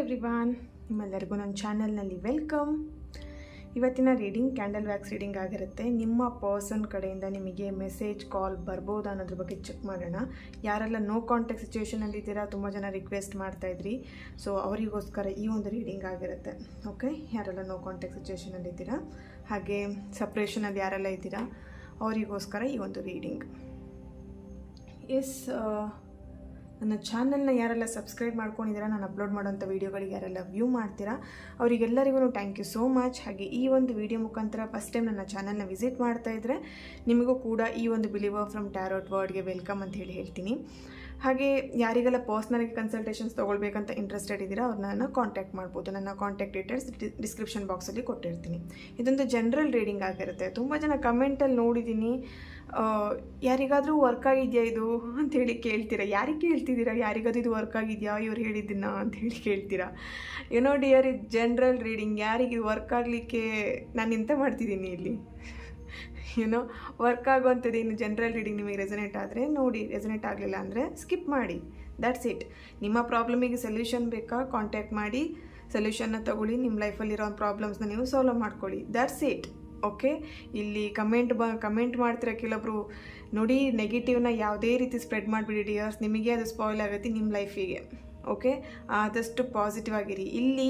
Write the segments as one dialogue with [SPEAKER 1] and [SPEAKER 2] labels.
[SPEAKER 1] Everyone, ನಿಮ್ಮೆಲ್ಲರಿಗೂ ನನ್ನ ಚಾನಲ್ನಲ್ಲಿ ವೆಲ್ಕಮ್. ಇವತ್ತಿನ ರೀಡಿಂಗ್ ಕ್ಯಾಂಡಲ್ ವ್ಯಾಕ್ಸ್ ರೀಡಿಂಗ್ ಆಗಿರುತ್ತೆ. ನಿಮ್ಮ ಪರ್ಸನ್ ಕಡೆಯಿಂದ ನಿಮಗೆ ಮೆಸೇಜ್ ಕಾಲ್ ಬರ್ಬೋದಾ ಅನ್ನೋದ್ರ ಬಗ್ಗೆ ಚೆಕ್ ಮಾಡೋಣ. ಯಾರೆಲ್ಲ ನೋ ಕಾಂಟ್ಯಾಕ್ಟ್ ಸಿಚುವೇಷನಲ್ಲಿ ಇದ್ದೀರಾ, ತುಂಬ ಜನ ರಿಕ್ವೆಸ್ಟ್ ಮಾಡ್ತಾಯಿದ್ರಿ, ಸೊ ಅವರಿಗೋಸ್ಕರ ಈ ಒಂದು ರೀಡಿಂಗ್ ಆಗಿರುತ್ತೆ. ಓಕೆ, ಯಾರೆಲ್ಲ ನೋ ಕಾಂಟ್ಯಾಕ್ಟ್ ಸಿಚುವೇಷನಲ್ಲಿ ಇದ್ದೀರಾ, ಹಾಗೆ ಸಪ್ರೇಷನಲ್ಲಿ ಯಾರೆಲ್ಲ ಇದ್ದೀರಾ ಅವರಿಗೋಸ್ಕರ ಈ ಒಂದು ರೀಡಿಂಗ್. ನನ್ನ ಚಾನಲ್ನ ಯಾರೆಲ್ಲ ಸಬ್ಸ್ಕ್ರೈಬ್ ಮಾಡ್ಕೊಂಡಿದ್ದೀರಾ, ನಾನು ಅಪ್ಲೋಡ್ ಮಾಡೋಂಥ ವೀಡಿಯೋಗಳಿಗೆ ಯಾರೆಲ್ಲ ವ್ಯೂ ಮಾಡ್ತೀರಾ ಅವರಿಗೆಲ್ಲರಿಗೂ ಥ್ಯಾಂಕ್ ಯು ಸೋ ಮಚ್. ಹಾಗೆ ಈ ಒಂದು ವಿಡಿಯೋ ಮುಖಾಂತರ ಫಸ್ಟ್ ಟೈಮ್ ನನ್ನ ಚಾನಲ್ನ ವಿಸಿಟ್ ಮಾಡ್ತಾ ಇದ್ದರೆ ನಿಮಗೂ ಕೂಡ ಈ ಒಂದು ಬಿಲೀವರ್ ಫ್ರಮ್ ಟ್ಯಾರೋಟ್ ವರ್ಡ್ಗೆ ವೆಲ್ಕಮ್ ಅಂತ ಹೇಳ್ತೀನಿ. ಹಾಗೆ ಯಾರಿಗೆಲ್ಲ ಪರ್ಸ್ನಲಾಗಿ ಕನ್ಸಲ್ಟೇಷನ್ಸ್ ತೊಗೊಳ್ಬೇಕಂತ ಇಂಟ್ರೆಸ್ಟೆಡ್ ಇದ್ದೀರಾ ಅವ್ರನ್ನ ಕಾಂಟ್ಯಾಕ್ಟ್ ಮಾಡ್ಬೋದು. ನನ್ನ ಕಾಂಟ್ಯಾಕ್ಟ್ ಡೀಟೇಲ್ಸ್ ಡಿಸ್ಕ್ರಿಪ್ಷನ್ ಬಾಕ್ಸಲ್ಲಿ ಕೊಟ್ಟಿರ್ತೀನಿ. ಇದೊಂದು ಜನರಲ್ ರೀಡಿಂಗ್ ಆಗಿರುತ್ತೆ. ತುಂಬ ಜನ ಕಮೆಂಟಲ್ಲಿ ನೋಡಿದ್ದೀನಿ, ಯಾರಿಗಾದರೂ ವರ್ಕ್ ಆಗಿದೆಯಾ ಇದು ಅಂಥೇಳಿ ಕೇಳ್ತೀರಾ. ಯಾರಿಗೆ ಕೇಳ್ತಿದ್ದೀರಾ, ಯಾರಿಗಾದ್ರೂ ಇದು ವರ್ಕ್ ಆಗಿದೆಯಾ ಇವ್ರು ಹೇಳಿದ್ದೀನ ಅಂಥೇಳಿ ಕೇಳ್ತೀರಾ. ಏನೋ ಡಿಯರ್, ಇದು ಜನರಲ್ ರೀಡಿಂಗ್. ಯಾರಿಗೆ ಇದು ವರ್ಕ್ ಆಗಲಿಕ್ಕೆ ನಾನು ಎಂತ ಮಾಡ್ತಿದ್ದೀನಿ ಇಲ್ಲಿ, ಏನೋ ವರ್ಕ್ ಆಗುವಂಥದ್ದು. ಇನ್ನು ಜನರಲ್ ರೀಡಿಂಗ್ ನಿಮಗೆ ರೆಸನೇಟ್ ಆದರೆ ನೋಡಿ, ರೆಸನೇಟ್ ಆಗಲಿಲ್ಲ ಅಂದರೆ ಸ್ಕಿಪ್ ಮಾಡಿ. That's it. ನಿಮ್ಮ ಪ್ರಾಬ್ಲಮಿಗೆ ಸೊಲ್ಯೂಷನ್ ಬೇಕಾ, ಕಾಂಟ್ಯಾಕ್ಟ್ ಮಾಡಿ ಸೊಲ್ಯೂಷನ್ನ ತಗೊಳ್ಳಿ. ನಿಮ್ಮ ಲೈಫಲ್ಲಿರೋ ಪ್ರಾಬ್ಲಮ್ಸ್ನ ನೀವು ಸಾಲ್ವ್ ಮಾಡ್ಕೊಳ್ಳಿ. That's it. ಓಕೆ, ಇಲ್ಲಿ ಕಮೆಂಟ್ ಮಾಡ್ತೀರಾ ಕೆಲವೊಬ್ರು. ನೋಡಿ, ನೆಗೆಟಿವ್ನ ಯಾವುದೇ ರೀತಿ ಸ್ಪ್ರೆಡ್ ಮಾಡಿಬಿಡಿ ಡಿಯರ್ಸ್, ನಿಮಗೆ ಅದು ಸ್ಪಾಯ್ಲ್ ಆಗುತ್ತೆ ನಿಮ್ಮ ಲೈಫಿಗೆ. ಓಕೆ, ಆದಷ್ಟು ಪಾಸಿಟಿವ್ ಆಗಿರಿ. ಇಲ್ಲಿ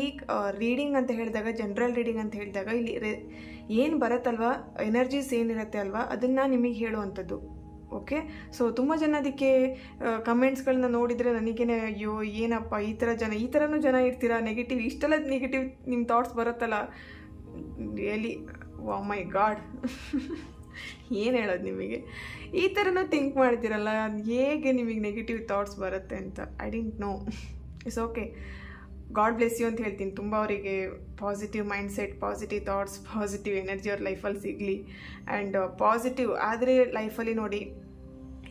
[SPEAKER 1] ರೀಡಿಂಗ್ ಅಂತ ಹೇಳಿದಾಗ, ಜನರಲ್ ರೀಡಿಂಗ್ ಅಂತ ಹೇಳಿದಾಗ ಇಲ್ಲಿ ಏನು ಬರುತ್ತಲ್ವ, ಎನರ್ಜೀಸ್ ಏನಿರುತ್ತೆ ಅಲ್ವಾ, ಅದನ್ನು ನಿಮಗೆ ಹೇಳುವಂಥದ್ದು. ಓಕೆ, ಸೊ ತುಂಬ ಜನ ಅದಕ್ಕೆ ಕಮೆಂಟ್ಸ್ಗಳನ್ನ ನೋಡಿದರೆ ನನಗೇನೆ ಅಯ್ಯೋ ಏನಪ್ಪ ಈ ಥರನೂ ಜನ ಇರ್ತೀರಾ, ನೆಗೆಟಿವ್ ಇಷ್ಟೆಲ್ಲ ನೆಗೆಟಿವ್ ನಿಮ್ಮ ಥಾಟ್ಸ್ ಬರುತ್ತಲ್ಲ, ರಿಯಲಿ ಓ ಮೈ ಗಾಡ್ ಏನು ಹೇಳೋದು ನಿಮಗೆ. ಈ ಥರನೂ ಥಿಂಕ್ ಮಾಡ್ತೀರಲ್ಲ, ಹೇಗೆ ನಿಮಗೆ ನೆಗೆಟಿವ್ ಥಾಟ್ಸ್ ಬರುತ್ತೆ ಅಂತ. I didn't know. It's okay, God bless you ಅಂತ ಹೇಳ್ತೀನಿ. ತುಂಬ ಅವರಿಗೆ positive mindset, positive thoughts, positive energy ಅವ್ರ ಲೈಫಲ್ಲಿ ಸಿಗಲಿ. ಆ್ಯಂಡ್ ಪಾಸಿಟಿವ್ ಆದರೆ ಲೈಫಲ್ಲಿ ನೋಡಿ,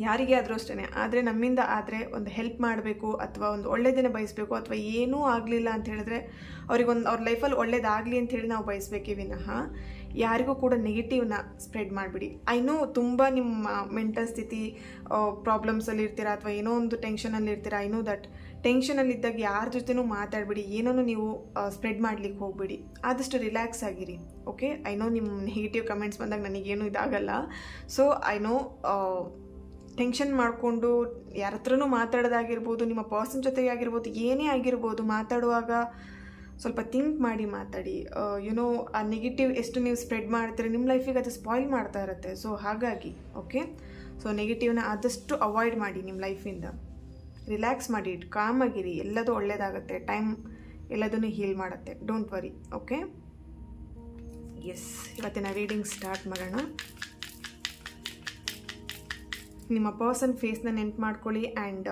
[SPEAKER 1] ಯಾರಿಗೆ ಆದರೂ ಅಷ್ಟೇ, ಆದರೆ ನಮ್ಮಿಂದ ಆದರೆ ಒಂದು ಹೆಲ್ಪ್ ಮಾಡಬೇಕು ಅಥವಾ ಒಂದು ಒಳ್ಳೆಯದನ್ನೇ ಬಯಸಬೇಕು, ಅಥವಾ ಏನೂ ಆಗಲಿಲ್ಲ ಅಂತ ಹೇಳಿದ್ರೆ ಅವ್ರ ಲೈಫಲ್ಲಿ ಒಳ್ಳೇದಾಗಲಿ ಅಂಥೇಳಿ ನಾವು ಬಯಸಬೇಕೇ ವಿನಃ ಯಾರಿಗೂ ಕೂಡ ನೆಗೆಟಿವ್ನ ಸ್ಪ್ರೆಡ್ ಮಾಡಿಬಿಡಿ. ಐ ನೋ ತುಂಬ ನಿಮ್ಮ ಮೆಂಟಲ್ ಸ್ಥಿತಿ ಪ್ರಾಬ್ಲಮ್ಸಲ್ಲಿ ಇರ್ತೀರಾ ಅಥವಾ ಏನೋ ಒಂದು ಟೆನ್ಷನಲ್ಲಿ ಇರ್ತೀರಾ. I know that. ಟೆನ್ಷನಲ್ಲಿದ್ದಾಗ ಯಾರ ಜೊತೆನೂ ಮಾತಾಡಬೇಡಿ, ಏನೋ ನೀವು ಸ್ಪ್ರೆಡ್ ಮಾಡ್ಲಿಕ್ಕೆ ಹೋಗಬೇಡಿ. ಆದಷ್ಟು ರಿಲ್ಯಾಕ್ಸ್ ಆಗಿರಿ. ಓಕೆ, ಐ ನೋ ನಿಮ್ಮ ನೆಗೆಟಿವ್ ಕಮೆಂಟ್ಸ್ ಬಂದಾಗ ನನಗೇನು ಇದಾಗಲ್ಲ. ಸೊ ಐ ನೋ ಟೆನ್ಷನ್ ಮಾಡಿಕೊಂಡು ಯಾರ ಹತ್ರನೂ ಮಾತಾಡೋದಾಗಿರ್ಬೋದು, ನಿಮ್ಮ ಪರ್ಸನ್ ಜೊತೆಗೆ ಆಗಿರ್ಬೋದು, ಏನೇ ಆಗಿರ್ಬೋದು, ಮಾತಾಡುವಾಗ ಸ್ವಲ್ಪ ಥಿಂಕ್ ಮಾಡಿ ಮಾತಾಡಿ. ಯುನೋ ಆ ನೆಗೆಟಿವ್ ಎಷ್ಟು ನೀವು ಸ್ಪ್ರೆಡ್ ಮಾಡ್ತೀರಿ ನಿಮ್ಮ ಲೈಫಿಗೆ ಅದು ಸ್ಪಾಯ್ಲ್ ಮಾಡ್ತಾ ಇರುತ್ತೆ. ಸೊ ಹಾಗಾಗಿ ಓಕೆ, ಸೊ ನೆಗೆಟಿವ್ನ ಆದಷ್ಟು ಅವಾಯ್ಡ್ ಮಾಡಿ ನಿಮ್ಮ ಲೈಫಿಂದ. ರಿಲ್ಯಾಕ್ಸ್ ಮಾಡಿ, ಕಾಮ್ ಆಗಿರಿ, ಎಲ್ಲದೂ ಒಳ್ಳೆಯದಾಗುತ್ತೆ. ಟೈಮ್ ಎಲ್ಲದನ್ನು ಹೀಲ್ ಮಾಡುತ್ತೆ. Don't worry. ಓಕೆ, ಎಸ್, ಇವತ್ತಿನ ರೀಡಿಂಗ್ ಸ್ಟಾರ್ಟ್ ಮಾಡೋಣ. ನಿಮ್ಮ ಪರ್ಸನ್ ಫೇಸ್ನ ನೆನ್ಪು ಮಾಡ್ಕೊಳ್ಳಿ ಆ್ಯಂಡ್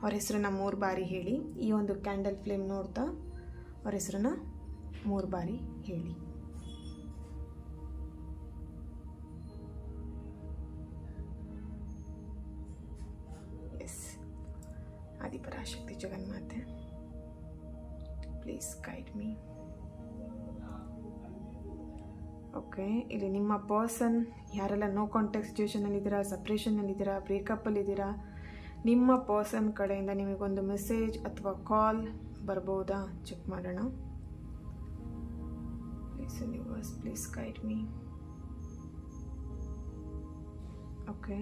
[SPEAKER 1] ಅವ್ರ ಹೆಸರನ್ನ 3 ಬಾರಿ ಹೇಳಿ. ಈ ಒಂದು ಕ್ಯಾಂಡಲ್ ಫ್ಲೇಮ್ ನೋಡ್ತಾ ಅವ್ರ ಹೆಸರನ್ನ 3 ಬಾರಿ ಹೇಳಿ. ಎಸ್, ಆದಿಪರಾಶಕ್ತಿ ಜಗನ್ಮಾತೆ, ಪ್ಲೀಸ್ ಗೈಡ್ ಮೀ. ಓಕೆ, ಇಲ್ಲಿ ನಿಮ್ಮ ಪರ್ಸನ್ ಯಾರೆಲ್ಲ ನೋ ಕಾಂಟ್ಯಾಕ್ಟ್ ಸಿಚುವೇಷನಲ್ಲಿದ್ದೀರಾ, ಸಪ್ರೇಷನ್ನಲ್ಲಿದ್ದೀರಾ, ಬ್ರೇಕಪ್ಪಲ್ಲಿದ್ದೀರಾ, ನಿಮ್ಮ ಪರ್ಸನ್ ಕಡೆಯಿಂದ ನಿಮಗೊಂದು ಮೆಸೇಜ್ ಅಥವಾ ಕಾಲ್ ಬರ್ಬೋದಾ ಚೆಕ್ ಮಾಡೋಣ. Please universe, please guide me. Okay,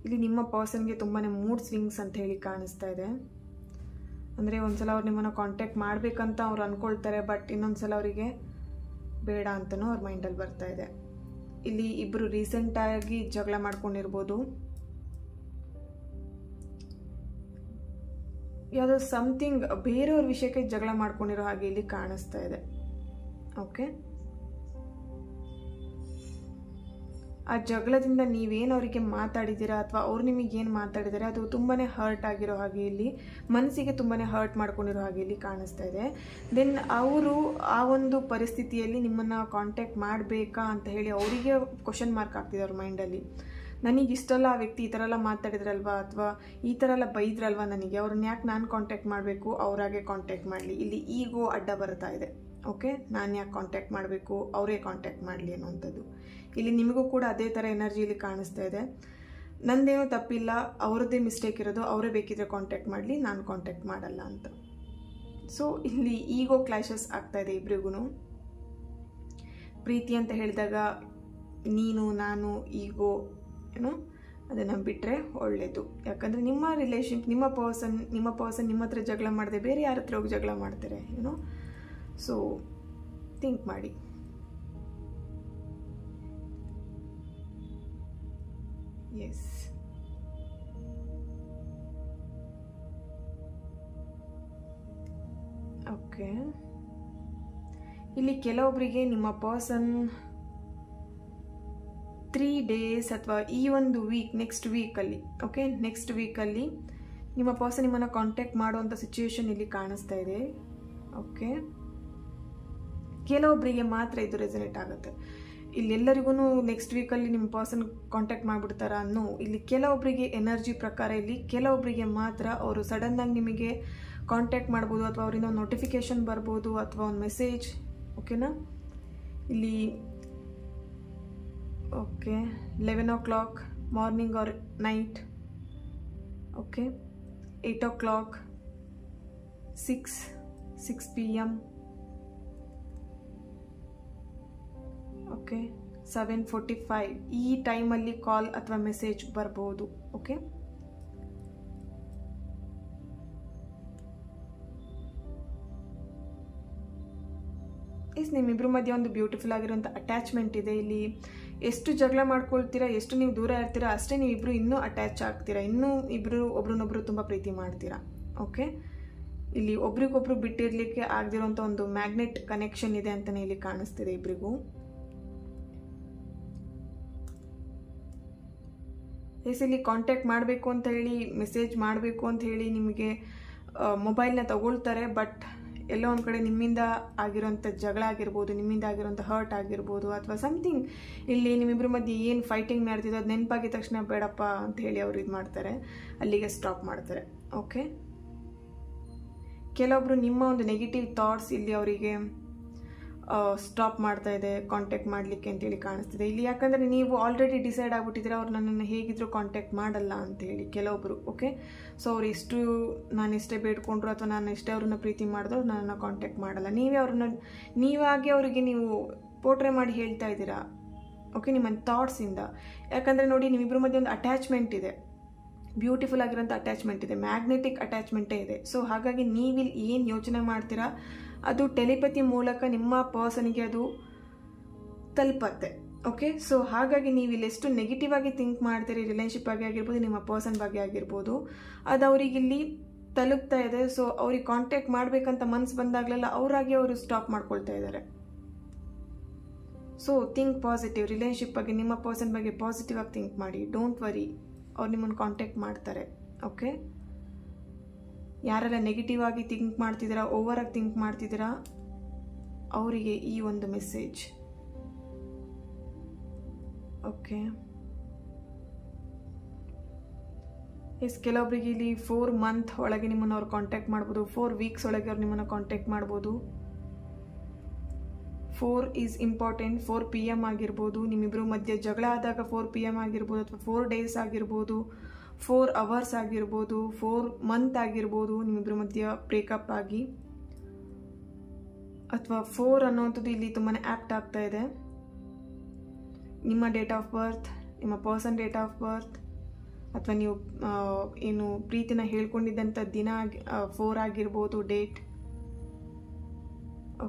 [SPEAKER 1] ಇಲ್ಲಿ ನಿಮ್ಮ ಪರ್ಸನ್ಗೆ ತುಂಬಾ ಮೂಡ್ ಸ್ವಿಂಗ್ಸ್ ಅಂತ ಹೇಳಿ ಕಾಣಿಸ್ತಾ ಇದೆ. ಅಂದರೆ ಒಂದ್ಸಲ ಅವ್ರು ನಿಮ್ಮನ್ನು ಕಾಂಟ್ಯಾಕ್ಟ್ ಮಾಡಬೇಕಂತ ಅವ್ರು ಅಂದ್ಕೊಳ್ತಾರೆ, ಬಟ್ ಇನ್ನೊಂದ್ಸಲ ಅವರಿಗೆ ಬೇಡ ಅಂತಲೂ ಅವ್ರ ಮೈಂಡಲ್ಲಿ ಬರ್ತಾ ಇದೆ. ಇಲ್ಲಿ ಇಬ್ಬರು ರೀಸೆಂಟಾಗಿ ಜಗಳ ಮಾಡ್ಕೊಂಡಿರ್ಬೋದು, ಯಾವುದೋ ಸಮಥಿಂಗ್ ಬೇರೆಯವ್ರ ವಿಷಯಕ್ಕೆ ಜಗಳ ಮಾಡ್ಕೊಂಡಿರೋ ಹಾಗೆ ಇಲ್ಲಿ ಕಾಣಿಸ್ತಾ ಇದೆ. ಓಕೆ, ಆ ಜಗಳದಿಂದ ನೀವೇನು ಅವರಿಗೆ ಮಾತಾಡಿದ್ದೀರಾ ಅಥವಾ ಅವ್ರು ನಿಮಗೇನು ಮಾತಾಡಿದ್ದಾರೆ ಅದು ತುಂಬಾ ಹರ್ಟ್ ಆಗಿರೋ ಹಾಗೆ ಇಲ್ಲಿ, ಮನಸ್ಸಿಗೆ ತುಂಬಾ ಹರ್ಟ್ ಮಾಡ್ಕೊಂಡಿರೋ ಹಾಗೆ ಇಲ್ಲಿ ಕಾಣಿಸ್ತಾ ಇದೆ. ದೆನ್ ಅವರು ಆ ಒಂದು ಪರಿಸ್ಥಿತಿಯಲ್ಲಿ ನಿಮ್ಮನ್ನು ಕಾಂಟ್ಯಾಕ್ಟ್ ಮಾಡಬೇಕಾ ಅಂತ ಹೇಳಿ ಅವರಿಗೆ ಕ್ವಶನ್ ಮಾರ್ಕ್ ಆಗ್ತಿದೆ ಅವ್ರ ಮೈಂಡಲ್ಲಿ. ನನಗೆ ಇಷ್ಟಲ್ಲ ಆ ವ್ಯಕ್ತಿ ಈ ಥರ ಎಲ್ಲ ಮಾತಾಡಿದ್ರಲ್ವಾ ಅಥವಾ ಈ ಥರ ಎಲ್ಲ ಬೈದ್ರಲ್ವಾ ನನಗೆ, ಅವ್ರನ್ನ ಯಾಕೆ ನಾನು ಕಾಂಟ್ಯಾಕ್ಟ್ ಮಾಡಬೇಕು, ಅವರಾಗೆ ಕಾಂಟ್ಯಾಕ್ಟ್ ಮಾಡಲಿ. ಇಲ್ಲಿ ಈಗೋ ಅಡ್ಡ ಬರ್ತಾ ಇದೆ. ಓಕೆ, ನಾನು ಯಾಕೆ ಕಾಂಟ್ಯಾಕ್ಟ್ ಮಾಡಬೇಕು, ಅವರೇ ಕಾಂಟ್ಯಾಕ್ಟ್ ಮಾಡಲಿ ಅನ್ನೋವಂಥದ್ದು. ಇಲ್ಲಿ ನಿಮಗೂ ಕೂಡ ಅದೇ ಥರ ಎನರ್ಜಿ ಇಲ್ಲಿ ಕಾಣಿಸ್ತಾ ಇದೆ. ನಂದೇನೂ ತಪ್ಪಿಲ್ಲ, ಅವ್ರದ್ದೇ ಮಿಸ್ಟೇಕ್ ಇರೋದು, ಅವರೇ ಬೇಕಿದ್ರೆ ಕಾಂಟ್ಯಾಕ್ಟ್ ಮಾಡಲಿ, ನಾನು ಕಾಂಟ್ಯಾಕ್ಟ್ ಮಾಡಲ್ಲ ಅಂತ. ಸೊ ಇಲ್ಲಿ ಈಗೋ ಕ್ಲಾಶಸ್ ಆಗ್ತಾಯಿದೆ ಇಬ್ರಿಗೂ. ಪ್ರೀತಿ ಅಂತ ಹೇಳಿದಾಗ ನೀನು ನಾನು ಈಗೋ ಏನೋ ಅದನ್ನು ಬಿಟ್ಟರೆ ಒಳ್ಳೆಯದು. ಯಾಕಂದರೆ ನಿಮ್ಮ ರಿಲೇಷನ್, ನಿಮ್ಮ ಪರ್ಸನ್ ನಿಮ್ಮ ಹತ್ರ ಜಗಳ ಮಾಡದೆ ಬೇರೆ ಯಾರ ಹತ್ರ ಹೋಗಿ ಜಗಳ ಮಾಡ್ತಾರೆ ಏನೋ. ಸೊ ಥಿಂಕ್ ಮಾಡಿ. Yes, okay. ಇಲ್ಲಿ ಕೆಲವೊಬ್ಬರಿಗೆ ನಿಮ್ಮ ಪರ್ಸನ್ 3 days ಅಥವಾ ಈ ಒಂದು ವೀಕ್, ನೆಕ್ಸ್ಟ್ ವೀಕಲ್ಲಿ, ಓಕೆ, ನೆಕ್ಸ್ಟ್ ವೀಕಲ್ಲಿ ನಿಮ್ಮ ಪರ್ಸನ್ ನಿಮ್ಮನ್ನು ಕಾಂಟ್ಯಾಕ್ಟ್ ಮಾಡುವಂಥ ಸಿಚುವೇಶನ್ ಇಲ್ಲಿ ಕಾಣಿಸ್ತಾ ಇದೆ. ಓಕೆ, ಕೆಲವೊಬ್ಬರಿಗೆ ಮಾತ್ರ ಇದು ರೆಸನೇಟ್ ಆಗುತ್ತೆ. ಇಲ್ಲಿ ಎಲ್ಲರಿಗೂ ನೆಕ್ಸ್ಟ್ ವೀಕಲ್ಲಿ ನಿಮ್ಮ ಪರ್ಸನ್ ಕಾಂಟ್ಯಾಕ್ಟ್ ಮಾಡಿಬಿಡ್ತಾರ ಅನ್ನೋ, ಇಲ್ಲಿ ಕೆಲವೊಬ್ಬರಿಗೆ ಎನರ್ಜಿ ಪ್ರಕಾರ ಇಲ್ಲಿ ಕೆಲವೊಬ್ಬರಿಗೆ ಮಾತ್ರ ಅವರು ಸಡನ್ನಾಗಿ ನಿಮಗೆ ಕಾಂಟ್ಯಾಕ್ಟ್ ಮಾಡ್ಬೋದು, ಅಥವಾ ಅವರಿಂದ ಒಂದು ನೋಟಿಫಿಕೇಶನ್ ಬರ್ಬೋದು, ಅಥವಾ ಒಂದು ಮೆಸೇಜ್. ಓಕೆನಾ, ಇಲ್ಲಿ okay 11 o'clock morning R night, okay 8 o'clock, 6 PM, okay 7:45 ಈ ಟೈಮಲ್ಲಿ ಕಾಲ್ ಅಥವಾ ಮೆಸೇಜ್ ಬರ್ಬೋದು. ಓಕೆ, ನಿಮ್ಮಿಬ್ಬರ ಮಧ್ಯೆ ಒಂದು ಬ್ಯೂಟಿಫುಲ್ ಆಗಿರುವಂಥ ಅಟ್ಯಾಚ್ಮೆಂಟ್ ಇದೆ. ಇಲ್ಲಿ ಎಷ್ಟು ಜಗಳ ಮಾಡ್ಕೊಳ್ತೀರಾ, ಎಷ್ಟು ನೀವು ದೂರ ಇರ್ತೀರಾ, ಅಷ್ಟೇ ನೀವಿಬ್ಬರು ಇನ್ನೂ ಅಟ್ಯಾಚ್ ಆಗ್ತೀರಾ, ಇನ್ನೂ ಇಬ್ಬರು ಒಬ್ರನ್ನೊಬ್ರು ತುಂಬ ಪ್ರೀತಿ ಮಾಡ್ತೀರಾ. ಓಕೆ, ಇಲ್ಲಿ ಒಬ್ರಿಗೊಬ್ರು ಬಿಟ್ಟಿರಲಿಕ್ಕೆ ಆಗದಿರೋಂಥ ಒಂದು ಮ್ಯಾಗ್ನೆಟ್ ಕನೆಕ್ಷನ್ ಇದೆ ಅಂತಲೇ ಇಲ್ಲಿ ಕಾಣಿಸ್ತಿದೆ ಇಬ್ಬರಿಗೂ. ಇಲ್ಲಿ ಕಾಂಟ್ಯಾಕ್ಟ್ ಮಾಡಬೇಕು ಅಂತ ಹೇಳಿ, ಮೆಸೇಜ್ ಮಾಡಬೇಕು ಅಂತ ಹೇಳಿ ನಿಮಗೆ ಮೊಬೈಲ್ನ ತಗೊಳ್ತಾರೆ. ಬಟ್ ಎಲ್ಲೋ ಒಂದು ಕಡೆ ನಿಮ್ಮಿಂದ ಆಗಿರೋಂಥ ಜಗಳ ಆಗಿರ್ಬೋದು, ನಿಮ್ಮಿಂದ ಆಗಿರೋಂಥ ಹರ್ಟ್ ಆಗಿರ್ಬೋದು, ಅಥವಾ ಸಮಥಿಂಗ್ ಇಲ್ಲಿ ನಿಮ್ಮಿಬ್ಬರ ಮಧ್ಯೆ ಏನು ಫೈಟಿಂಗ್ ಮಾಡ್ತಿದ್ದೋ ಅದು ನೆನಪಾಗಿದ ತಕ್ಷಣ ಬೇಡಪ್ಪ ಅಂತ ಹೇಳಿ ಅವ್ರು ಇದು ಮಾಡ್ತಾರೆ, ಅಲ್ಲಿಗೆ ಸ್ಟಾಪ್ ಮಾಡ್ತಾರೆ. ಓಕೆ, ಕೆಲವೊಬ್ರು ನಿಮ್ಮ ಒಂದು ನೆಗೆಟಿವ್ ಥಾಟ್ಸ್ ಇಲ್ಲಿ ಅವರಿಗೆ ಸ್ಟಾಪ್ ಮಾಡ್ತಾ ಇದೆ ಕಾಂಟ್ಯಾಕ್ಟ್ ಮಾಡಲಿಕ್ಕೆ ಅಂತೇಳಿ ಕಾಣಿಸ್ತಿದೆ ಇಲ್ಲಿ. ಯಾಕಂದರೆ ನೀವು ಆಲ್ರೆಡಿ ಡಿಸೈಡ್ ಆಗಿಬಿಟ್ಟಿದ್ರೆ ಅವ್ರು ನನ್ನನ್ನು ಹೇಗಿದ್ರೂ ಕಾಂಟ್ಯಾಕ್ಟ್ ಮಾಡಲ್ಲ ಅಂತೇಳಿ ಕೆಲವೊಬ್ಬರು. ಓಕೆ, ಸೊ ಅವ್ರು ಎಷ್ಟು ನಾನು ಎಷ್ಟೇ ಬೇಡ್ಕೊಂಡ್ರು ಅಥವಾ ನಾನು ಎಷ್ಟೇ ಅವ್ರನ್ನ ಪ್ರೀತಿ ಮಾಡಿದ್ರು ನನ್ನನ್ನು ಕಾಂಟ್ಯಾಕ್ಟ್ ಮಾಡಲ್ಲ. ನೀವಾಗೆ ಅವರಿಗೆ ನೀವು ಪೋರ್ಟ್ರೇ ಮಾಡಿ ಹೇಳ್ತಾ ಇದ್ದೀರಾ. ಓಕೆ, ನಿಮ್ಮ ಥಾಟ್ಸಿಂದ. ಯಾಕಂದರೆ ನೋಡಿ, ನಿಮ್ಮಿಬ್ಬರ ಮಧ್ಯೆ ಒಂದು ಅಟ್ಯಾಚ್ಮೆಂಟ್ ಇದೆ, ಬ್ಯೂಟಿಫುಲ್ ಆಗಿರೋಂಥ ಅಟ್ಯಾಚ್ಮೆಂಟ್ ಇದೆ, ಮ್ಯಾಗ್ನೆಟಿಕ್ ಅಟ್ಯಾಚ್ಮೆಂಟೇ ಇದೆ. ಸೊ ಹಾಗಾಗಿ ನೀವಿಲ್ಲಿ ಏನು ಯೋಚನೆ ಮಾಡ್ತೀರಾ ಅದು ಟೆಲಿಪತಿ ಮೂಲಕ ನಿಮ್ಮ ಪರ್ಸನ್ಗೆ ಅದು ತಲುಪತ್ತೆ. ಓಕೆ, ಸೊ ಹಾಗಾಗಿ ನೀವು ಇಲ್ಲಿ ಎಷ್ಟು ನೆಗೆಟಿವ್ ಆಗಿ ಥಿಂಕ್ ಮಾಡ್ತೀರಿ ರಿಲೇಷನ್ಶಿಪ್ ಬಗ್ಗೆ ಆಗಿರ್ಬೋದು, ನಿಮ್ಮ ಪರ್ಸನ್ ಬಗ್ಗೆ ಆಗಿರ್ಬೋದು, ಅದು ಅವರಿಗಿಲ್ಲಿ ತಲುಪ್ತಾ ಇದೆ. ಸೊ ಅವ್ರಿಗೆ ಕಾಂಟ್ಯಾಕ್ಟ್ ಮಾಡಬೇಕಂತ ಮನಸ್ಸು ಬಂದಾಗಲೆಲ್ಲ ಅವರಾಗಿ ಅವರು ಸ್ಟಾಪ್ ಮಾಡ್ಕೊಳ್ತಾ ಇದ್ದಾರೆ. ಸೊ ಥಿಂಕ್ ಪಾಸಿಟಿವ್, ರಿಲೇಷನ್ಶಿಪ್ ಬಗ್ಗೆ ನಿಮ್ಮ ಪರ್ಸನ್ ಬಗ್ಗೆ ಪಾಸಿಟಿವ್ ಆಗಿ ಥಿಂಕ್ ಮಾಡಿ. ಡೋಂಟ್ ವರಿ, ಅವ್ರು ನಿಮ್ಮನ್ನು ಕಾಂಟ್ಯಾಕ್ಟ್ ಮಾಡ್ತಾರೆ. ಓಕೆ, ಯಾರೆಲ್ಲ ನೆಗೆಟಿವ್ ಆಗಿ ಥಿಂಕ್ ಮಾಡ್ತಿದ್ದೀರಾ, ಓವರ್ ಆಗಿ ಥಿಂಕ್ ಮಾಡ್ತಿದ್ದೀರಾ, ಅವರಿಗೆ ಈ ಒಂದು ಮೆಸೇಜ್. ಓಕೆ, ಕೆಲವೊಬ್ಬರಿಗೆ ಇಲ್ಲಿ 4 month ಒಳಗೆ ನಿಮ್ಮನ್ನು ಅವ್ರು ಕಾಂಟ್ಯಾಕ್ಟ್ ಮಾಡ್ಬೋದು, 4 weeks ಒಳಗೆ ಅವ್ರು ನಿಮ್ಮನ್ನು ಕಾಂಟ್ಯಾಕ್ಟ್ ಮಾಡ್ಬೋದು. 4 is important, 4 PM ಆಗಿರ್ಬೋದು, ನಿಮ್ಮಿಬ್ಬರು ಮಧ್ಯೆ ಜಗಳ ಆದಾಗ 4 PM ಆಗಿರ್ಬೋದು, ಅಥವಾ 4 days ಆಗಿರ್ಬೋದು, 4 hours ಆಗಿರ್ಬೋದು, 4 month ಆಗಿರ್ಬೋದು, ನಿಮ್ಮಿಬ್ಬರ ಮಧ್ಯ ಬ್ರೇಕಪ್ ಆಗಿ, ಅಥವಾ 4 ಅನ್ನೋಂಥದ್ದು ಇಲ್ಲಿ ತುಂಬಾ ಆ್ಯಪ್ಟ್ ಆಗ್ತಾ ಇದೆ. ನಿಮ್ಮ ಡೇಟ್ ಆಫ್ ಬರ್ತ್, ನಿಮ್ಮ ಪರ್ಸನ್ ಡೇಟ್ ಆಫ್ ಬರ್ತ್, ಅಥವಾ ನೀವು ಏನು ಪ್ರೀತಿನ ಹೇಳ್ಕೊಂಡಿದ್ದಂಥ ದಿನ 4 ಆಗಿರ್ಬೋದು ಡೇಟ್.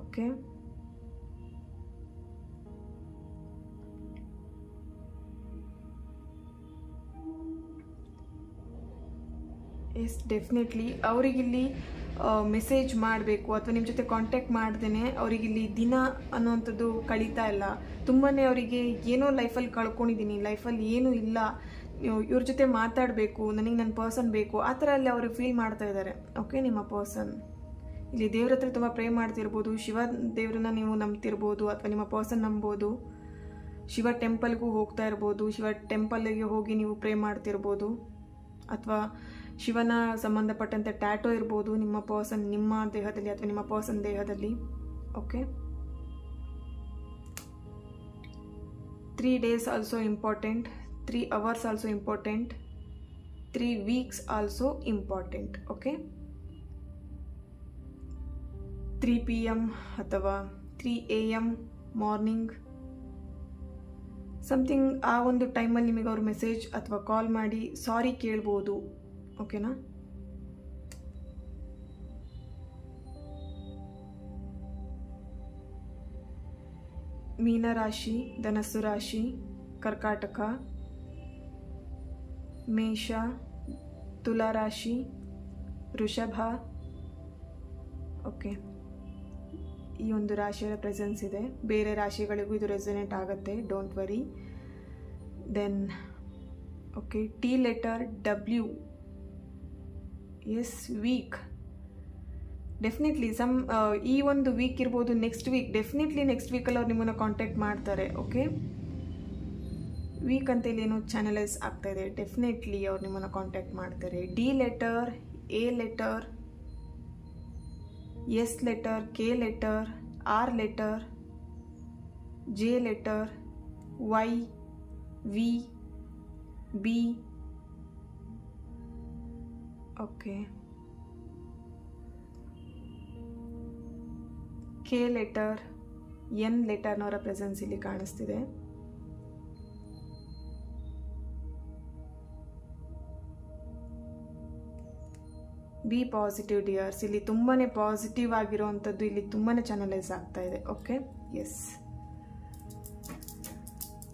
[SPEAKER 1] ಓಕೆ, ಎಸ್, ಡೆಫಿನೆಟ್ಲಿ ಅವರಿಗಿಲ್ಲಿ ಮೆಸೇಜ್ ಮಾಡಬೇಕು ಅಥವಾ ನಿಮ್ಮ ಜೊತೆ ಕಾಂಟ್ಯಾಕ್ಟ್ ಮಾಡ್ದೇ ಅವರಿಗಿಲ್ಲಿ ದಿನ ಅನ್ನೋವಂಥದ್ದು ಕಳೀತಾ ಇಲ್ಲ. ತುಂಬಾ ಅವರಿಗೆ ಏನೋ ಲೈಫಲ್ಲಿ ಕಳ್ಕೊಂಡಿದ್ದೀನಿ, ಲೈಫಲ್ಲಿ ಏನೂ ಇಲ್ಲ, ಇವ್ರ ಜೊತೆ ಮಾತಾಡಬೇಕು, ನನಗೆ ನನ್ನ ಪರ್ಸನ್ ಬೇಕು, ಆ ಥರ ಅಲ್ಲಿ ಅವರು ಫೀಲ್ ಮಾಡ್ತಾ ಇದ್ದಾರೆ. ಓಕೆ, ನಿಮ್ಮ ಪರ್ಸನ್ ಇಲ್ಲಿ ದೇವ್ರ ಹತ್ರ ತುಂಬ ಪ್ರೇ ಮಾಡ್ತಿರ್ಬೋದು, ಶಿವ ದೇವ್ರನ್ನ ನೀವು ನಂಬ್ತಿರ್ಬೋದು, ಅಥವಾ ನಿಮ್ಮ ಪರ್ಸನ್ ನಂಬೋದು, ಶಿವ ಟೆಂಪಲ್ಗೂ ಹೋಗ್ತಾ ಇರ್ಬೋದು, ಶಿವ ಟೆಂಪಲ್ಗೆ ಹೋಗಿ ನೀವು ಪ್ರೇ ಮಾಡ್ತಿರ್ಬೋದು, ಅಥವಾ ಶಿವನ ಸಂಬಂಧಪಟ್ಟಂತೆ ಟ್ಯಾಟೋ ಇರ್ಬೋದು ನಿಮ್ಮ ಪರ್ಸನ್ ನಿಮ್ಮ ದೇಹದಲ್ಲಿ ಅಥವಾ ನಿಮ್ಮ ಪರ್ಸನ್ ದೇಹದಲ್ಲಿ. Okay, 3 days also important. 3 hours also important, 3 weeks also important. Okay, 3 PM ಅಥವಾ 3 AM ಮಾರ್ನಿಂಗ್ ಸಮಥಿಂಗ್. ಆ ಒಂದು ಟೈಮಲ್ಲಿ ನಿಮಗೆ ಅವ್ರು ಮೆಸೇಜ್ ಅಥವಾ ಕಾಲ್ ಮಾಡಿ ಸಾರಿ ಕೇಳ್ಬೋದು. ಓಕೆನಾ? ಮೀನರಾಶಿ, ಧನಸ್ಸು ರಾಶಿ, ಕರ್ಕಾಟಕ, ಮೇಷ, ತುಲಾ ರಾಶಿ, ವೃಷಭ. ಓಕೆ, ಈ ಒಂದು ರಾಶಿಯ ಪ್ರೆಸೆನ್ಸ್ ಇದೆ. ಬೇರೆ ರಾಶಿಗಳಿಗೂ ಇದು ರೆಸೊನೇಟ್ ಆಗುತ್ತೆ, don't worry. Then okay, T letter W. Yes, week. Definitely ಈ ಒಂದು ವೀಕ್ ಇರ್ಬೋದು, ನೆಕ್ಸ್ಟ್ ವೀಕ್, ಡೆಫಿನೆಟ್ಲಿ ನೆಕ್ಸ್ಟ್ ವೀಕಲ್ಲಿ ಅವ್ರು ನಿಮ್ಮನ್ನು ಕಾಂಟ್ಯಾಕ್ಟ್ ಮಾಡ್ತಾರೆ. ಓಕೆ, ವೀಕ್ ಅಂತ ಇಲ್ಲಿ ಏನೋ ಚಾನಲೈಸ್ ಆಗ್ತಾ ಇದೆ. ಡೆಫಿನೆಟ್ಲಿ ಅವ್ರು ನಿಮ್ಮನ್ನು ಕಾಂಟ್ಯಾಕ್ಟ್ ಮಾಡ್ತಾರೆ. D letter, A letter, S letter, K letter, R letter, J letter, Y, V, B. Okay, K letter, N ಲೆಟರ್ನವರ ಪ್ರೆಸೆನ್ಸ್ ಇಲ್ಲಿ ಕಾಣಿಸ್ತಿದೆ. Be positive dears. ಇಲ್ಲಿ ತುಂಬಾ ಪಾಸಿಟಿವ್ ಆಗಿರೋವಂಥದ್ದು ಇಲ್ಲಿ ತುಂಬಾ ಚಾನಲೈಸ್ ಆಗ್ತಾ ಇದೆ. Okay, S.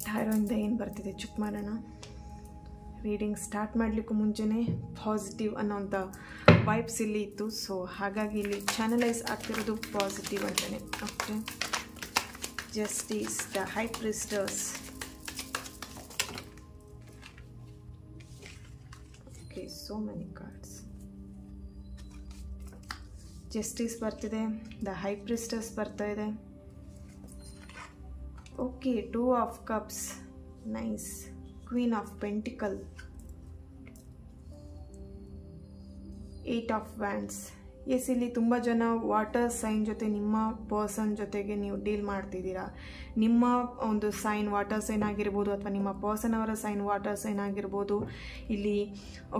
[SPEAKER 1] ಟ್ಯಾರೋಯಿಂದ ಏನು ಬರ್ತಿದೆ ಚೆಕ್ ಮಾಡೋಣ. ರೀಡಿಂಗ್ ಸ್ಟಾರ್ಟ್ ಮಾಡಲಿಕ್ಕೂ ಮುಂಚೆನೇ ಪಾಸಿಟಿವ್ ಅನ್ನೋಂಥ ವೈಬ್ಸ್ ಇಲ್ಲಿ ಇತ್ತು. ಸೊ ಹಾಗಾಗಿ ಇಲ್ಲಿ ಚಾನಲೈಸ್ ಆಗ್ತಿರೋದು ಪಾಸಿಟಿವ್ ಅಂತಲೇ. Okay, justice, the high priestess. Okay, so many cards. Justice ಬರ್ತಿದೆ, ದ ಹೈ ಪ್ರಿಸ್ಟರ್ಸ್ ಬರ್ತಾ ಇದೆ. Okay, 2 of Cups, nice. Queen of pentacle, 8 of Wands. Yes, ಇಲ್ಲಿ ತುಂಬ ಜನ ವಾಟರ್ ಸೈನ್ ಜೊತೆ ನಿಮ್ಮ ಪರ್ಸನ್ ಜೊತೆಗೆ ನೀವು ಡೀಲ್ ಮಾಡ್ತಿದ್ದೀರಾ. ನಿಮ್ಮ ಒಂದು ಸೈನ್ ವಾಟರ್ ಸೈನ್ ಆಗಿರ್ಬೋದು, ಅಥವಾ ನಿಮ್ಮ ಪರ್ಸನ್ ಅವರ ಸೈನ್ ವಾಟರ್ ಸೈನ್ ಆಗಿರ್ಬೋದು. ಇಲ್ಲಿ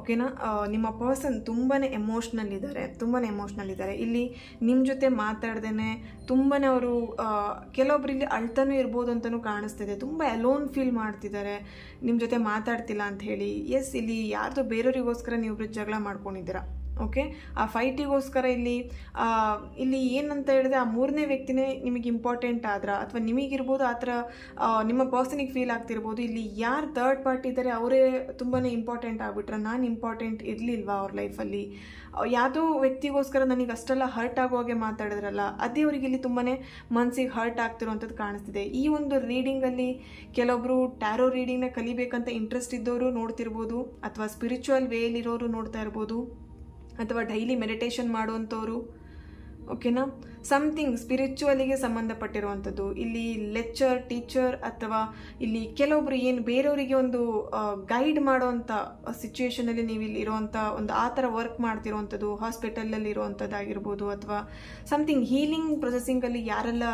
[SPEAKER 1] ಓಕೆನಾ, ನಿಮ್ಮ ಪರ್ಸನ್ ತುಂಬಾ ಎಮೋಷ್ನಲ್ ಇದ್ದಾರೆ. ಇಲ್ಲಿ ನಿಮ್ಮ ಜೊತೆ ಮಾತಾಡ್ದೇ ತುಂಬಾ ಅವರು ಕೆಲವೊಬ್ರು ಇಲ್ಲಿ ಅಳ್ತಾನೂ ಇರ್ಬೋದು ಅಂತಲೂ ಕಾಣಿಸ್ತಿದೆ. ತುಂಬ ಅಲೋನ್ ಫೀಲ್ ಮಾಡ್ತಿದ್ದಾರೆ ನಿಮ್ಮ ಜೊತೆ ಮಾತಾಡ್ತಿಲ್ಲ ಅಂತ ಹೇಳಿ. ಎಸ್, ಇಲ್ಲಿ ಯಾರ್ದು ಬೇರೆಯವರಿಗೋಸ್ಕರ ನೀವಿಬ್ರು ಜಗಳ ಮಾಡ್ಕೊಂಡಿದ್ದೀರಾ. ಓಕೆ, ಆ ಫೈಟಿಗೋಸ್ಕರ ಇಲ್ಲಿ ಏನಂತ ಹೇಳಿದ್ರೆ, ಆ ಮೂರನೇ ವ್ಯಕ್ತಿನೇ ನಿಮಗೆ ಇಂಪಾರ್ಟೆಂಟ್ ಆದ್ರ, ಅಥವಾ ನಿಮಗಿರ್ಬೋದು ಆ ಥರ ನಿಮ್ಮ ಪರ್ಸನಿಗೆ ಫೀಲ್ ಆಗ್ತಿರ್ಬೋದು. ಇಲ್ಲಿ ಯಾರು ಥರ್ಡ್ ಪಾರ್ಟಿ ಇದ್ದಾರೆ ಅವರೇ ತುಂಬಾ ಇಂಪಾರ್ಟೆಂಟ್ ಆಗಿಬಿಟ್ರೆ, ನಾನು ಇಂಪಾರ್ಟೆಂಟ್ ಇರಲಿಲ್ವಾ ಅವ್ರ ಲೈಫಲ್ಲಿ, ಯಾವುದೋ ವ್ಯಕ್ತಿಗೋಸ್ಕರ ನನಗೆ ಅಷ್ಟೆಲ್ಲ ಹರ್ಟ್ ಆಗೋ ಹಾಗೆ ಮಾತಾಡಿದ್ರಲ್ಲ, ಅದೇ ಅವರಿಗೆ ಇಲ್ಲಿ ತುಂಬಾ ಮನಸ್ಸಿಗೆ ಹರ್ಟ್ ಆಗ್ತಿರೋವಂಥದ್ದು ಕಾಣಿಸ್ತಿದೆ. ಈ ಒಂದು ರೀಡಿಂಗಲ್ಲಿ ಕೆಲವೊಬ್ಬರು ಟ್ಯಾರೋ ರೀಡಿಂಗ್ನ ಕಲಿಬೇಕಂತ ಇಂಟ್ರೆಸ್ಟ್ ಇದ್ದವರು ನೋಡ್ತಿರ್ಬೋದು, ಅಥವಾ ಸ್ಪಿರಿಚುವಲ್ ವೇಲಿರೋರು ನೋಡ್ತಾ ಇರ್ಬೋದು, ಅಥವಾ ಡೈಲಿ ಮೆಡಿಟೇಷನ್ ಮಾಡುವಂಥವ್ರು. ಓಕೆನಾ, ಸಮಥಿಂಗ್ ಸ್ಪಿರಿಚುವಲಿಗೆ ಸಂಬಂಧಪಟ್ಟಿರುವಂಥದ್ದು. ಇಲ್ಲಿ ಲೆಕ್ಚರ್, ಟೀಚರ್, ಅಥವಾ ಇಲ್ಲಿ ಕೆಲವೊಬ್ರು ಏನು ಬೇರೆಯವರಿಗೆ ಒಂದು ಗೈಡ್ ಮಾಡೋವಂಥ ಸಿಚುವೇಷನಲ್ಲಿ ನೀವು ಇಲ್ಲಿ ಇರೋವಂಥ ಒಂದು ಆ ಥರ ವರ್ಕ್ ಮಾಡ್ತಿರೋವಂಥದ್ದು, ಹಾಸ್ಪಿಟಲಲ್ಲಿ ಇರೋವಂಥದ್ದಾಗಿರ್ಬೋದು, ಅಥವಾ ಸಮಥಿಂಗ್ ಹೀಲಿಂಗ್ ಪ್ರೊಸೆಸಿಂಗಲ್ಲಿ ಯಾರೆಲ್ಲ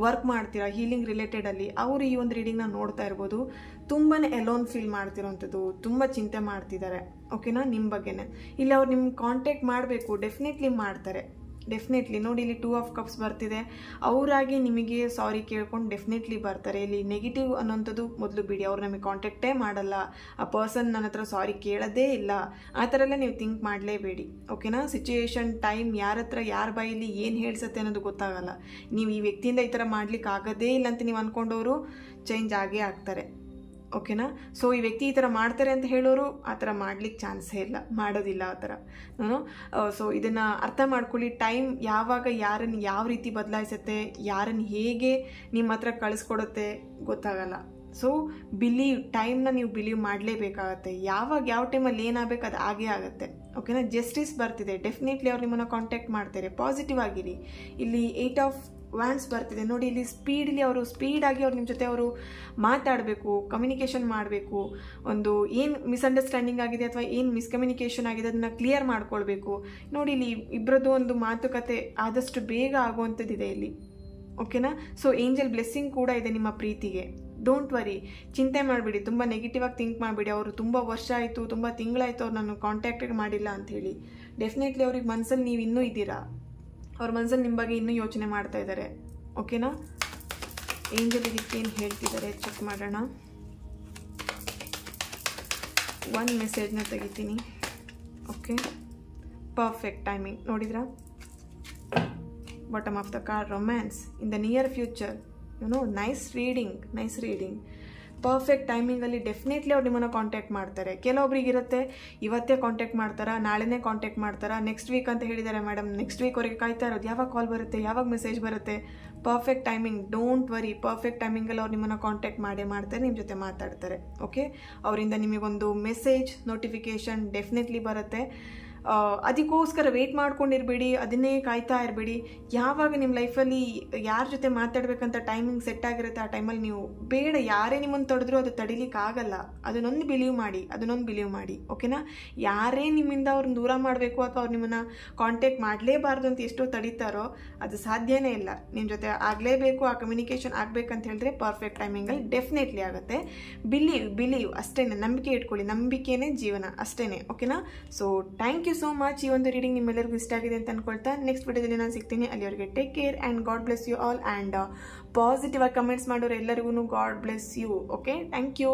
[SPEAKER 1] ವರ್ಕ್ ಮಾಡ್ತೀರಾ ಹೀಲಿಂಗ್ ರಿಲೇಟೆಡಲ್ಲಿ, ಅವರು ಈ ಒಂದು ರೀಡಿಂಗ್ನ ನೋಡ್ತಾ ಇರ್ಬೋದು. ತುಂಬಾ ಅಲೋನ್ ಫೀಲ್ ಮಾಡ್ತಿರೋವಂಥದ್ದು, ತುಂಬ ಚಿಂತೆ ಮಾಡ್ತಿದ್ದಾರೆ. ಓಕೆನಾ, ನಿಮ್ಮ ಬಗ್ಗೆನೇ. ಇಲ್ಲಿ ಅವ್ರು ನಿಮ್ಗೆ ಕಾಂಟ್ಯಾಕ್ಟ್ ಮಾಡಬೇಕು, ಡೆಫಿನೆಟ್ಲಿ ಮಾಡ್ತಾರೆ. ಡೆಫಿನೆಟ್ಲಿ ನೋಡಿ, ಇಲ್ಲಿ 2 of Cups ಬರ್ತಿದೆ. ಅವರಾಗಿ ನಿಮಗೆ ಸಾರಿ ಕೇಳ್ಕೊಂಡು ಡೆಫಿನೆಟ್ಲಿ ಬರ್ತಾರೆ. ಇಲ್ಲಿ ನೆಗೆಟಿವ್ ಅನ್ನೋಂಥದ್ದು ಮೊದಲು ಬಿಡಿ, ಅವ್ರು ನಮಗೆ ಕಾಂಟ್ಯಾಕ್ಟೇ ಮಾಡಲ್ಲ, ಆ ಪರ್ಸನ್ ನನ್ನ ಹತ್ರ ಸಾರಿ ಕೇಳೋದೇ ಇಲ್ಲ, ಆ ಥರ ಎಲ್ಲ ನೀವು ಥಿಂಕ್ ಮಾಡಲೇಬೇಡಿ. ಓಕೆನಾ, ಸಿಚುಯೇಷನ್, ಟೈಮ್, ಯಾರ ಹತ್ರ ಯಾರ ಬಾಯಲ್ಲಿ ಏನು ಹೇಳ್ಸತ್ತೆ ಅನ್ನೋದು ಗೊತ್ತಾಗಲ್ಲ. ನೀವು ಈ ವ್ಯಕ್ತಿಯಿಂದ ಈ ಥರ ಮಾಡ್ಲಿಕ್ಕೆ ಆಗೋದೇ ಇಲ್ಲ ಅಂತ ನೀವು ಅಂದ್ಕೊಂಡವರು ಚೇಂಜ್ ಆಗೇ ಆಗ್ತಾರೆ. ಓಕೆನಾ, ಸೊ ಈ ವ್ಯಕ್ತಿ ಈ ಥರ ಮಾಡ್ತಾರೆ ಅಂತ ಹೇಳೋರು ಆ ಥರ ಮಾಡ್ಲಿಕ್ಕೆ ಚಾನ್ಸೇ ಇಲ್ಲ, ಮಾಡೋದಿಲ್ಲ ಆ ಥರ. ಸೊ ಇದನ್ನು ಅರ್ಥ ಮಾಡ್ಕೊಳ್ಳಿ. ಟೈಮ್ ಯಾವಾಗ ಯಾರನ್ನು ಯಾವ ರೀತಿ ಬದಲಾಯಿಸುತ್ತೆ, ಯಾರನ್ನು ಹೇಗೆ ನಿಮ್ಮ ಹತ್ರ ಕಳಿಸ್ಕೊಡುತ್ತೆ ಗೊತ್ತಾಗಲ್ಲ. ಸೊ ಟೈಮ್ನ ನೀವು ಬಿಲೀವ್ ಮಾಡಲೇಬೇಕಾಗತ್ತೆ. ಯಾವಾಗ ಯಾವ ಟೈಮಲ್ಲಿ ಏನಾಗಬೇಕು ಅದು ಆಗೇ ಆಗುತ್ತೆ. ಓಕೆನಾ, ಜಸ್ಟಿಸ್ ಬರ್ತಿದೆ, ಡೆಫಿನೆಟ್ಲಿ ಅವ್ರು ನಿಮ್ಮನ್ನು ಕಾಂಟ್ಯಾಕ್ಟ್ ಮಾಡ್ತಾರೆ. ಪಾಸಿಟಿವ್ ಆಗಿರಿ. ಇಲ್ಲಿ 8 of Wands ಬರ್ತಿದೆ ನೋಡಿ. ಇಲ್ಲಿ ಅವರು ಸ್ಪೀಡಾಗಿ ಅವ್ರು ನಿಮ್ಮ ಜೊತೆ ಅವರು ಮಾತಾಡಬೇಕು, ಕಮ್ಯುನಿಕೇಷನ್ ಮಾಡಬೇಕು. ಒಂದು ಏನು ಮಿಸ್ಅಂಡರ್ಸ್ಟ್ಯಾಂಡಿಂಗ್ ಆಗಿದೆ ಅಥವಾ ಏನು ಮಿಸ್ಕಮ್ಯುನಿಕೇಷನ್ ಆಗಿದೆ ಅದನ್ನು ಕ್ಲಿಯರ್ ಮಾಡ್ಕೊಳ್ಬೇಕು. ನೋಡಿ, ಇಲ್ಲಿ ಇಬ್ಬರದ್ದು ಒಂದು ಮಾತುಕತೆ ಆದಷ್ಟು ಬೇಗ ಆಗುವಂಥದ್ದಿದೆ ಇಲ್ಲಿ. ಓಕೆನಾ, ಸೊ ಏಂಜಲ್ ಬ್ಲೆಸ್ಸಿಂಗ್ ಕೂಡ ಇದೆ ನಿಮ್ಮ ಪ್ರೀತಿಗೆ. ಡೋಂಟ್ ವರಿ, ಚಿಂತೆ ಮಾಡಬೇಡಿ, ತುಂಬ ನೆಗೆಟಿವ್ ಆಗಿ ಥಿಂಕ್ ಮಾಡಬೇಡಿ. ಅವರು ತುಂಬ ವರ್ಷ ಆಯಿತು, ತುಂಬ ತಿಂಗಳಾಯಿತು ಅವ್ರು ನಾನು ಕಾಂಟ್ಯಾಕ್ಟೇ ಮಾಡಿಲ್ಲ ಅಂಥೇಳಿ. ಡೆಫಿನೆಟ್ಲಿ ಅವ್ರಿಗೆ ಮನಸ್ಸಲ್ಲಿ ನೀವು ಇನ್ನೂ ಇದ್ದೀರಾ, ಅವ್ರ ಮನಸ್ಸಲ್ಲಿ ನಿಮ್ಮ ಬಗ್ಗೆ ಇನ್ನೂ ಯೋಚನೆ ಮಾಡ್ತಾ ಇದ್ದಾರೆ. ಓಕೆನಾ? ಏಂಜಲ್ ಇದಕ್ಕೆ ಏನು ಹೇಳ್ತಿದ್ದಾರೆ ಚೆಕ್ ಮಾಡೋಣ. ಒಂದು ಮೆಸೇಜ್ನ ತೆಗಿತೀನಿ. ಓಕೆ, ಪರ್ಫೆಕ್ಟ್ ಟೈಮಿಂಗ್ ನೋಡಿದ್ರಾ? Bottom of the card, romance in the near future, nice reading. Perfect ಟೈಮಿಂಗಲ್ಲಿ ಡೆಫಿನೆಟ್ಲಿ ಅವ್ರು ನಿಮ್ಮನ್ನು ಕಾಂಟ್ಯಾಕ್ಟ್ ಮಾಡ್ತಾರೆ. ಕೆಲವೊಬ್ರಿಗಿರುತ್ತೆ ಇವತ್ತೇ ಕಾಂಟ್ಯಾಕ್ಟ್ ಮಾಡ್ತಾರಾ, ನಾಳೆನೇ ಕಾಂಟ್ಯಾಕ್ಟ್ ಮಾಡ್ತಾರಾ, ನೆಕ್ಸ್ಟ್ ವೀಕ್ ಅಂತ ಹೇಳಿದ್ದಾರೆ ಮೇಡಮ್. ನೆಕ್ಸ್ಟ್ ವೀಕ್ವರೆಗೆ ಕಾಯ್ತಾ ಇರೋದು, ಯಾವಾಗ ಕಾಲ್ ಬರುತ್ತೆ, ಯಾವಾಗ ಮೆಸೇಜ್ ಬರುತ್ತೆ. Perfect timing, don't worry, perfect ಟೈಮಿಂಗಲ್ಲಿ ಅವ್ರು ನಿಮ್ಮನ್ನು ಕಾಂಟ್ಯಾಕ್ಟ್ ಮಾಡ್ತಾರೆ, ನಿಮ್ಮ ಜೊತೆ ಮಾತಾಡ್ತಾರೆ. ಓಕೆ, ಅವರಿಂದ ನಿಮಗೊಂದು ಮೆಸೇಜ್ ನೋಟಿಫಿಕೇಷನ್ ಡೆಫಿನೆಟ್ಲಿ ಬರುತ್ತೆ. ಅದಕ್ಕೋಸ್ಕರ ವೆಯ್ಟ್ ಮಾಡ್ಕೊಂಡಿರಬೇಡಿ, ಅದನ್ನೇ ಕಾಯ್ತಾ ಇರಬೇಡಿ. ಯಾವಾಗ ನಿಮ್ಮ ಲೈಫಲ್ಲಿ ಯಾರ ಜೊತೆ ಮಾತಾಡಬೇಕಂತ ಟೈಮಿಂಗ್ ಸೆಟ್ ಆಗಿರುತ್ತೆ ಆ ಟೈಮಲ್ಲಿ ನೀವು ಬೇಡ, ಯಾರೇ ನಿಮ್ಮನ್ನು ತಡೆದ್ರೂ ಅದು ತಡಿಲಿಕ್ಕಾಗಲ್ಲ. ಅದನ್ನೊಂದು ಬಿಲೀವ್ ಮಾಡಿ. ಓಕೆನಾ? ಯಾರೇ ನಿಮ್ಮಿಂದ ಅವ್ರನ್ನ ದೂರ ಮಾಡಬೇಕು ಅಥವಾ ಅವ್ರು ನಿಮ್ಮನ್ನು ಕಾಂಟ್ಯಾಕ್ಟ್ ಮಾಡಲೇಬಾರ್ದು ಅಂತ ಎಷ್ಟೋ ತಡೀತಾರೋ ಅದು ಸಾಧ್ಯನೇ ಇಲ್ಲ. ನಿಮ್ಮ ಜೊತೆ ಆಗಲೇಬೇಕು, ಆ ಕಮ್ಯುನಿಕೇಷನ್ ಆಗಬೇಕಂತ ಹೇಳಿದ್ರೆ ಪರ್ಫೆಕ್ಟ್ ಟೈಮಿಂಗಲ್ಲಿ ಡೆಫಿನೆಟ್ಲಿ ಆಗುತ್ತೆ. ಬಿಲೀವ್ ಅಷ್ಟೇ, ನಂಬಿಕೆ ಇಟ್ಕೊಳ್ಳಿ, ನಂಬಿಕೆನೇ ಜೀವನ ಅಷ್ಟೇ. ಓಕೆನಾ? So thank you so much. ಈ ಒಂದು ರೀಡಿಂಗ್ ನಿಮ್ಮೆಲ್ಲರಿಗೂ ಇಷ್ಟ ಆಗಿದೆ ಅಂತ ಅನ್ಕೊಳ್ತಾ ನೆಕ್ಸ್ಟ್ ವಿಡಿಯೋದಲ್ಲಿ ನಾನು ಸಿಗ್ತೀನಿ. ಅಲ್ಲಿವರೆಗೆ take care and God bless you all. And positive ಆಗಿ ಕಮೆಂಟ್ಸ್ ಮಾಡೋರು ಎಲ್ಲರಿಗೂ God bless you. Okay, thank you.